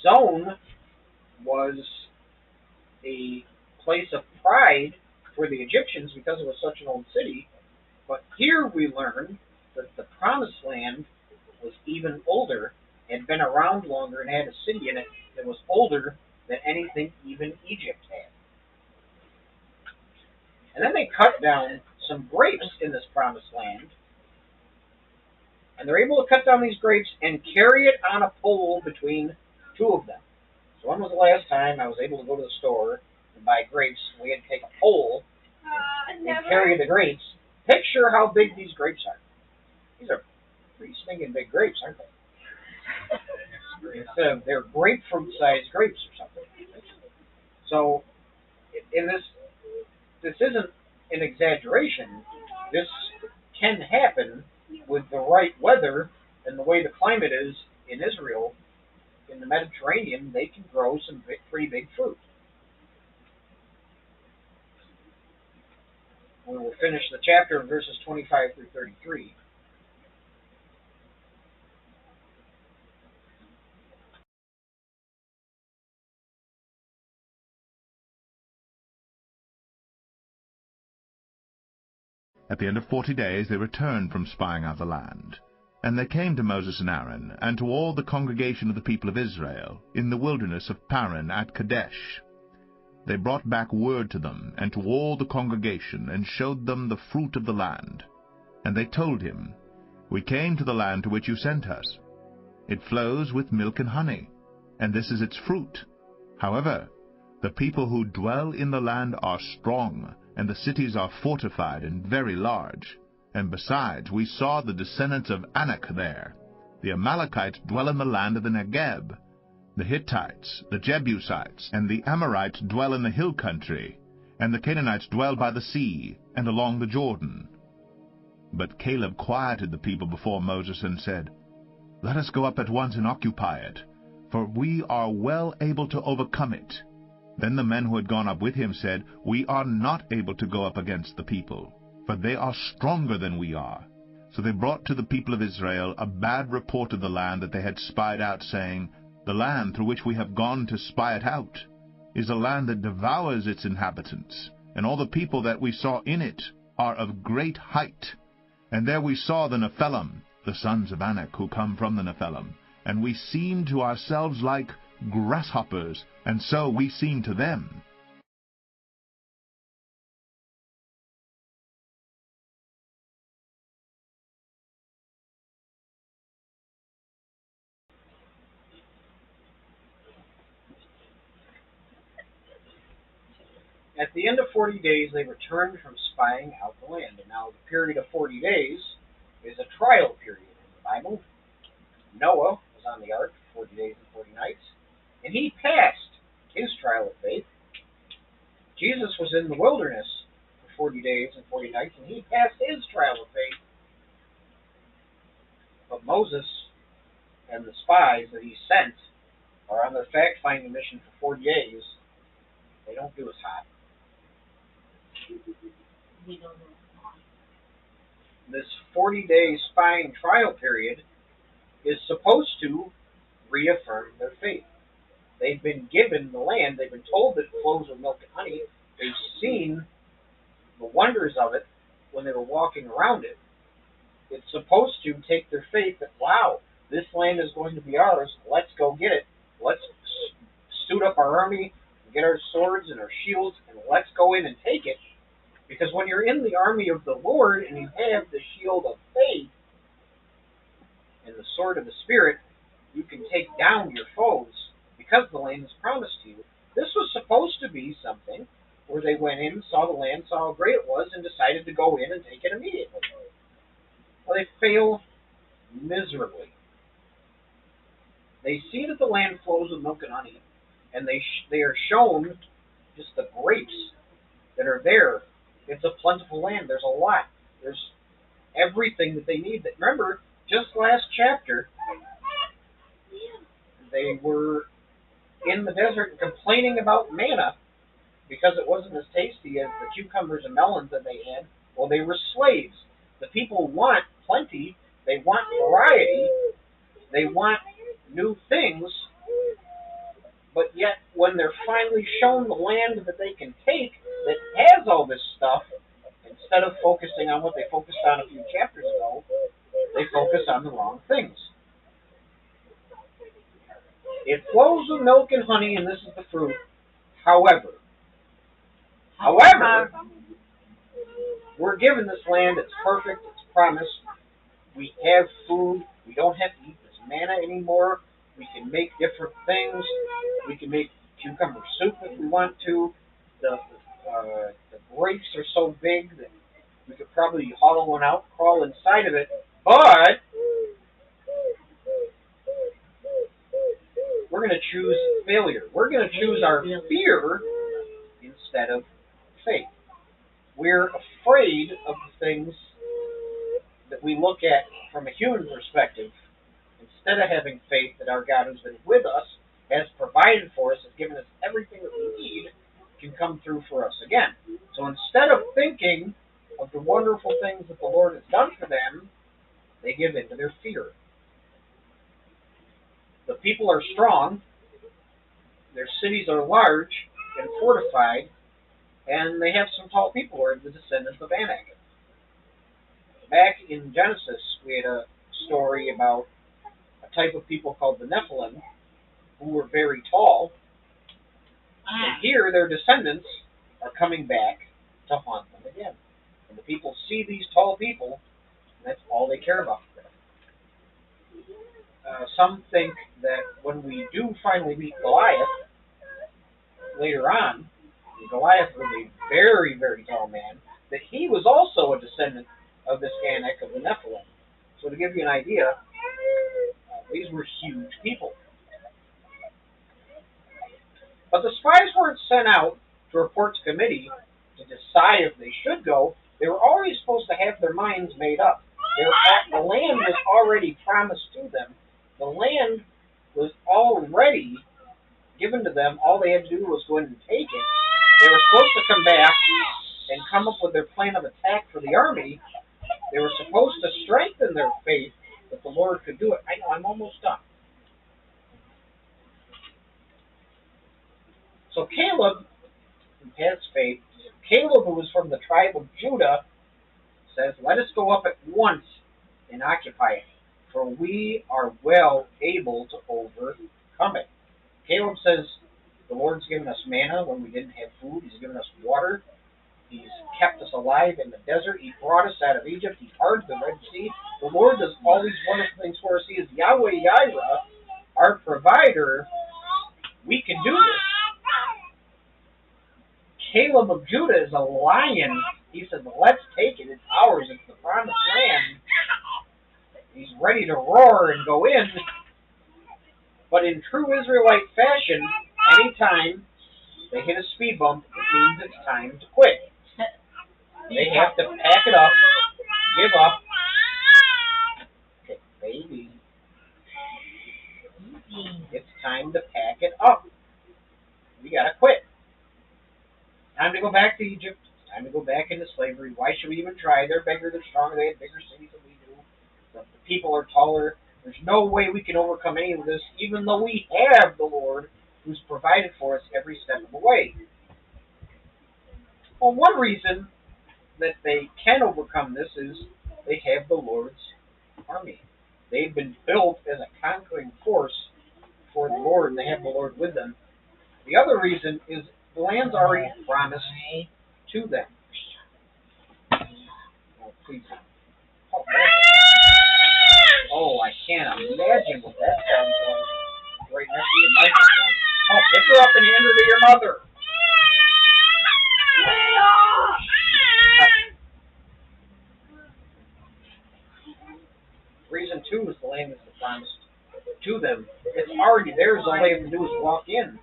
Zone was a place of pride for the Egyptians because it was such an old city. But here we learn that the Promised Land was even older, had been around longer, and had a city in it that was older than anything even Egypt had. And then they cut down some grapes in this Promised Land, and they're able to cut down these grapes and carry it on a pole between two of them. So when was the last time I was able to go to the store and buy grapes? We had to take a pole and carry the grapes. Picture how big these grapes are. These are pretty stinking big grapes, aren't they? They're grapefruit-sized grapes or something. So, in this isn't an exaggeration. This can happen with the right weather and the way the climate is in Israel. In the Mediterranean, they can grow some pretty big fruit. We will finish the chapter in verses 25 through 33. At the end of 40 days they returned from spying out the land. And they came to Moses and Aaron, and to all the congregation of the people of Israel, in the wilderness of Paran at Kadesh. They brought back word to them, and to all the congregation, and showed them the fruit of the land. And they told him, We came to the land to which you sent us. It flows with milk and honey, and this is its fruit. However, the people who dwell in the land are strong, and the cities are fortified and very large. And besides, we saw the descendants of Anak there. The Amalekites dwell in the land of the Negeb. The Hittites, the Jebusites, and the Amorites dwell in the hill country, and the Canaanites dwell by the sea, and along the Jordan. But Caleb quieted the people before Moses and said, Let us go up at once and occupy it, for we are well able to overcome it. Then the men who had gone up with him said, We are not able to go up against the people, for they are stronger than we are. So they brought to the people of Israel a bad report of the land that they had spied out, saying, The land through which we have gone to spy it out is a land that devours its inhabitants, and all the people that we saw in it are of great height. And there we saw the Nephilim, the sons of Anak, who come from the Nephilim, and we seemed to ourselves like grasshoppers, and so we seemed to them. At the end of 40 days, they returned from spying out the land. And now the period of 40 days is a trial period in the Bible. Noah was on the ark for 40 days and 40 nights, and he passed his trial of faith. Jesus was in the wilderness for 40 days and 40 nights, and he passed his trial of faith. But Moses and the spies that he sent are on their fact-finding mission for 40 days. They don't do as hot. We don't know. This 40-day spying trial period is supposed to reaffirm their faith. They've been given the land. They've been told that it flows with milk and honey. They've seen the wonders of it when they were walking around it. It's supposed to take their faith that, wow, this land is going to be ours. Let's go get it. Let's suit up our army, get our swords and our shields, and let's go in and take it. Because when you're in the army of the Lord and you have the shield of faith and the sword of the Spirit, you can take down your foes because the land is promised to you. This was supposed to be something where they went in, saw the land, saw how great it was, and decided to go in and take it immediately. Well, they fail miserably. They see that the land flows with milk and honey, and they are shown just the grapes that are there. It's a plentiful land. There's a lot. There's everything that they need. Remember, just last chapter, they were in the desert and complaining about manna because it wasn't as tasty as the cucumbers and melons that they had. Well, they were slaves. The people want plenty. They want variety. They want new things. But yet, when they're finally shown the land that they can take that has all this stuff, instead of focusing on what they focused on a few chapters ago, they focus on the wrong things. It flows with milk and honey, and this is the fruit. However, we're given this land. It's perfect. It's promised. We have food. We don't have to eat this manna anymore. We can make different things. We can make cucumber soup if we want to. The grapes are so big that we could probably hollow one out, crawl inside of it. But we're going to choose failure. We're going to choose our fear instead of faith. We're afraid of the things that we look at from a human perspective instead of having faith that our God who's been with us, has provided for us, has given us everything that we need, can come through for us again. So instead of thinking of the wonderful things that the Lord has done for them, they give in to their fear. The people are strong, their cities are large and fortified, and they have some tall people who are the descendants of Anak. Back in Genesis, we had a story about a type of people called the Nephilim, who were very tall. And here, their descendants are coming back to haunt them again. And the people see these tall people, and that's all they care about. Some think that when we do finally meet Goliath, later on, Goliath was a very, very tall man, that he was also a descendant of this Anak of the Nephilim. So to give you an idea, these were huge people. But the spies weren't sent out to report to committee to decide if they should go. They were already supposed to have their minds made up. The land was already promised to them. The land was already given to them. All they had to do was go in and take it. They were supposed to come back and come up with their plan of attack for the army. They were supposed to strengthen their faith that the Lord could do it. I know, I'm almost done. So Caleb, who has faith, Caleb, who was from the tribe of Judah, says, "Let us go up at once and occupy it, for we are well able to overcome it." Caleb says, the Lord's given us manna when we didn't have food. He's given us water. He's kept us alive in the desert. He brought us out of Egypt. He parted the Red Sea. The Lord does all these wonderful things for us. He is Yahweh Yireh, our provider. We can do this. Caleb of Judah is a lion. He said, let's take it. It's ours. It's the promised land. He's ready to roar and go in. But in true Israelite fashion, anytime they hit a speed bump, it means it's time to quit. They have to pack it up, give up. Okay, baby. It's time to pack it up. We gotta quit. Time to go back to Egypt. Time to go back into slavery. Why should we even try? They're bigger, they're stronger, they have bigger cities than we do. The people are taller. There's no way we can overcome any of this, even though we have the Lord who's provided for us every step of the way. Well, one reason that they can overcome this is they have the Lord's army. They've been built as a conquering force for the Lord, and they have the Lord with them. The other reason is the land's already promised to them. Oh, please. Oh, I can't imagine what that sounds like right next to the microphone. Oh, pick her up and hand her to your mother. Reason 2 is the land is promised to them. It's already theirs. All they have to do is walk in.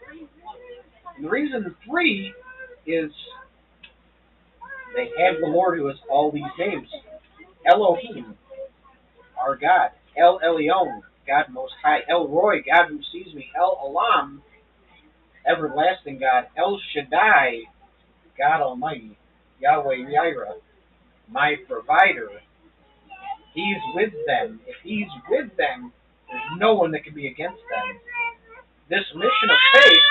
And reason 3 is they have the Lord who has all these names. Elohim, our God. El Elyon, God Most High. El Roy, God who sees me. El Olam, everlasting God. El Shaddai, God Almighty. Yahweh Yireh, my provider. He's with them. If he's with them, there's no one that can be against them. This mission of faith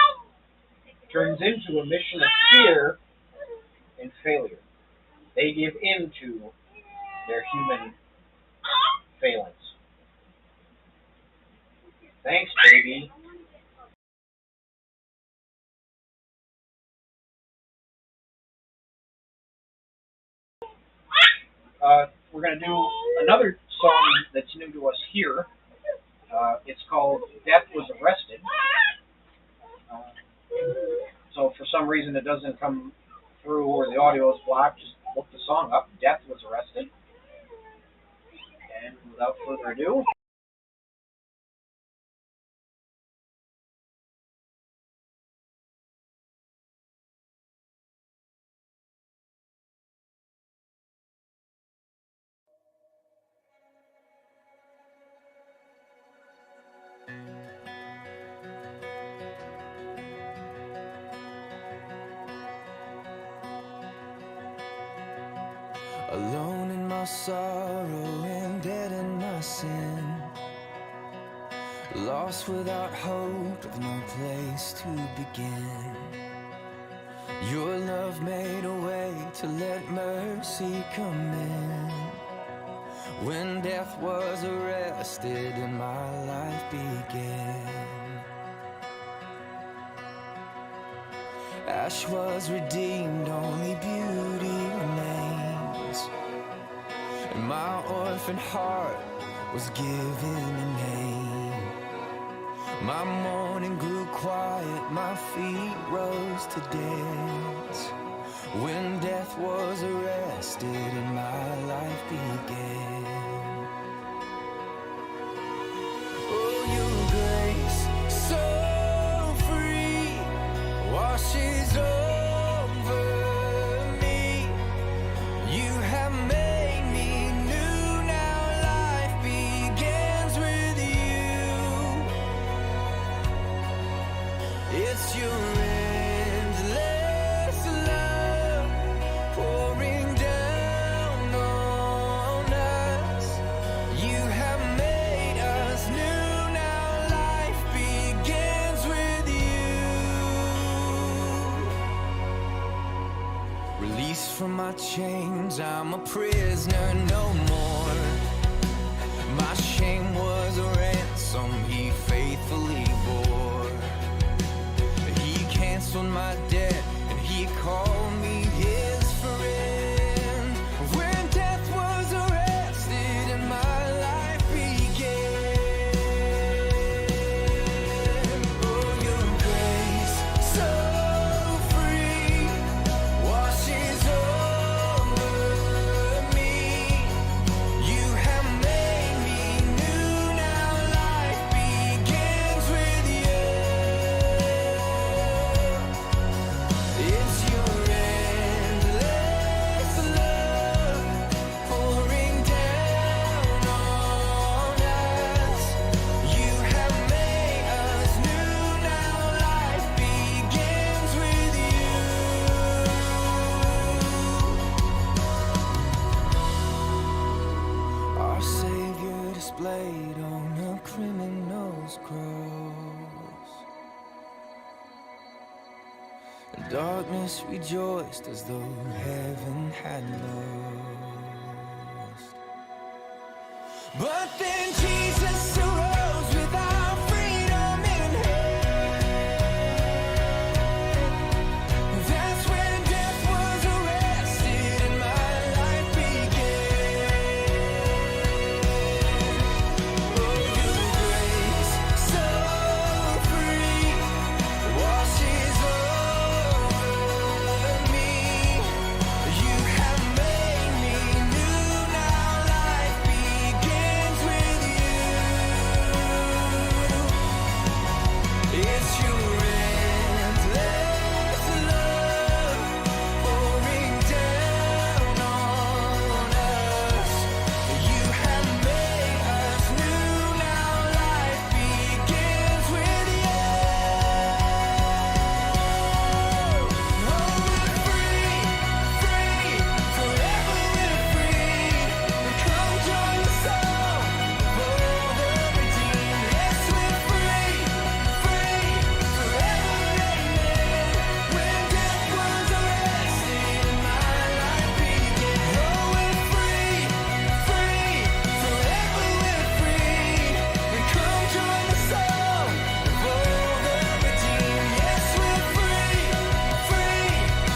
turns into a mission of fear and failure. They give in to their human failings. Thanks, baby. We're going to do another song that's new to us here. It's called Death Was Arrested. So for some reason it doesn't come through or the audio is blocked, just look the song up. Death Was Arrested. And without further ado, alone in my sorrow and dead in my sin, lost without hope, with no place to begin. Your love made a way to let mercy come in. When death was arrested and my life began, ash was redeemed, only beauty remains, and my orphan heart was given a name. My mourning grew quiet, my feet rose to dance. When death was arrested and my life began. Oh, your grace, so free, washes over me. You have made me new, now life begins with you. It's your endless love pouring down on us. You have made us new, now life begins with you. Released from my chains, I'm a prisoner no more. My shame was a ransom he faithfully bore. He canceled my debt and he called me his friend. When death was arrested and my life began. Oh, your grace, so free, washes over me. You have made me new, now life begins with you. It's your endless love pouring down on us. You have made us new, now life begins with you. Our Savior displayed on Darkness rejoiced as though heaven had lost. But then Jesus arose with our freedom in hand. That's when death was arrested and my life began. Oh, your grace so free washes over me. You have made me new. Now life begins with you. It's your endless love pouring down on us. You have made us new. Now life begins with you. Oh, we're free, free, forever we're free. Come join the song of all the redeemed. Yes, we're free, free, forever, amen. When death was arrested and my life began. Oh, we're free, free, forever we're free. And come join the song of all the redeemed. Yes, we're free, free,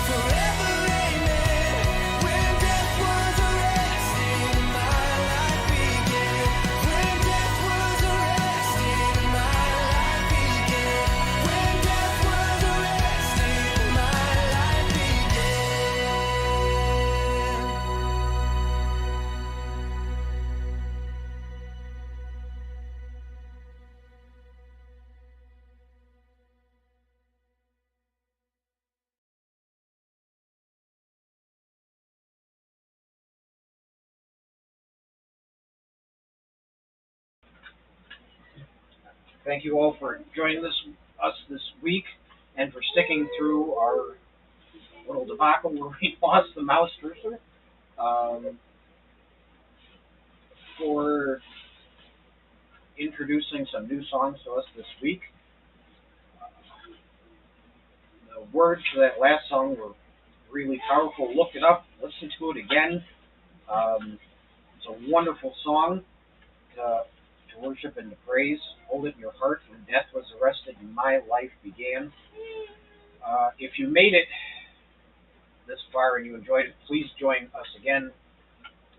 forever, amen. When death was arrested and my life began. When death was arrested and my life began. When death was arrested and my life began. Thank you all for joining us this week and for sticking through our little debacle where we lost the mouse cursor. For introducing some new songs to us this week. The words to that last song were really powerful. Look it up, listen to it again. It's a wonderful song to worship and to praise. Hold it in your heart. When death was arrested and my life began. If you made it this far and you enjoyed it, please join us again.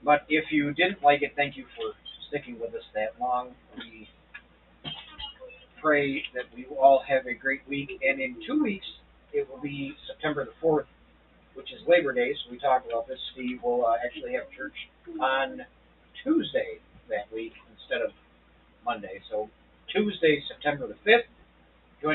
But if you didn't like it, thank you for sticking with us that long. We pray that we will all have a great week. And in 2 weeks, it will be September the 4th, which is Labor Day. So we talked about this. Steve will actually have church on Tuesday that week instead of Monday. So Tuesday, September the 5th,